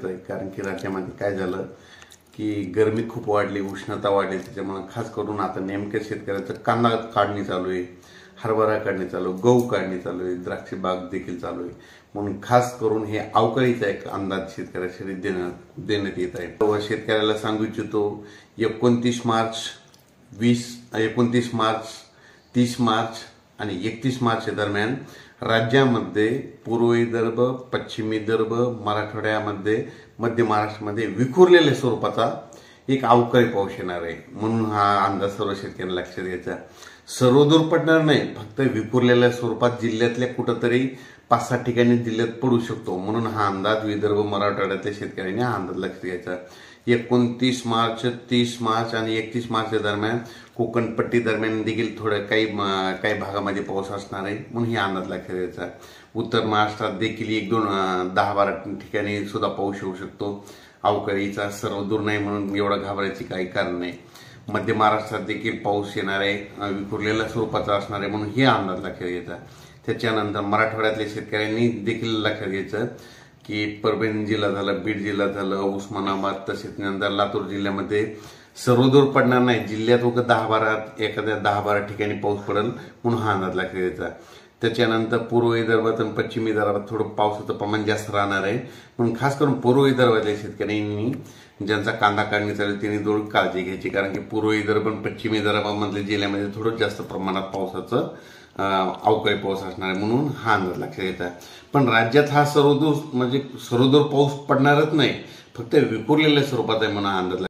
गरजेचं आहे, कारण की राज्यामध्ये काय झालं की गरमी खूप वाढली, उष्णता वाढली, त्याच्यामुळे खास करून आता नेमक्या शेतकऱ्याचं कांदा काढणी चालू आहे, हरभरा काढणी चालू आहे, गहू काढणी चालू आहे, द्राक्ष बाग देखील चालू आहे. म्हणून खास करून हे अवकाळीचा एक अंदाज शेतकऱ्यासाठी देण्यात येत आहे. शेतकऱ्याला सांगू इच्छितो 29 मार्च 29 मार्च 30 मार्च आणि 31 मार्च दरम्यान राज्यामध्ये पूर्व विदर्भ, पश्चिम विदर्भ, मराठवाड्यामध्ये, मध्य महाराष्ट्रामध्ये विखुरलेल्या स्वरूपाचा एक अवकाळी पाऊस येणार आहे. म्हणून हा अंदाज सर्व शेतकऱ्यांना लक्षात घ्यायचा. सर्वदूर पडणार नाही, फक्त विखुरलेल्या स्वरूपात जिल्ह्यातल्या कुठंतरी 5-6 ठिकाणी जिल्ह्यात पडू शकतो. म्हणून हा अंदाज विदर्भ, मराठवाड्यातल्या शेतकऱ्यांनी हा अंदाज लक्षात घ्यायचा. 29 मार्च, 30 मार्च आणि 31 मार्च दरम्यान कोकणपट्टी दरम्यान देखील थोडं काही भागामध्ये पाऊस असणार आहे. म्हणून ही अंदाज लक्षात घ्यायचा. उत्तर महाराष्ट्रात देखील 10-12 ठिकाणी सुद्धा पाऊस येऊ शकतो. अवकाळीचा सर्वदूर नाही म्हणून एवढं घाबरायची काही कारण नाही. मध्य महाराष्ट्रात देखील पाऊस येणार आहे, विखुरलेल्या स्वरूपाचा असणार आहे. म्हणून हे अंदाज लक्षात घ्यायचा. त्याच्यानंतर मराठवाड्यातल्या शेतकऱ्यांनी देखील लक्षात घ्यायचं की परभणी जिल्हा झालं, बीड जिल्हा झालं, उस्मानाबाद, तसेच नंतर लातूर जिल्ह्यामध्ये सर्वदूर पडणार नाही. जिल्ह्यात एखाद्या 10-12 ठिकाणी पाऊस पडेल, म्हणून हा अंदाज लक्षात घ्यायचा. त्याच्यानंतर पूर्व विदर्भात आणि पश्चिम विदर्भात थोडं पावसाचं प्रमाण जास्त राहणार आहे. म्हणून खास करून पूर्व विदर्भातल्या शेतकऱ्यांनी ज्यांचा कांदा काढणी चालेल त्यांनी थोडी काळजी घ्यायची, कारण की पूर्व विदर्भ आणि पश्चिम विदर्भामधल्या जिल्ह्यामध्ये थोडं जास्त प्रमाणात पावसाचं अवकाळी पाऊस असणार आहे. म्हणून हा अंदाज लक्षात घ्यायचा. पण राज्यात हा सर्वदूर पाऊस पडणारच नाही, फक्त विखुरलेल्या स्वरूपात आहे म्हणून हा अंदाज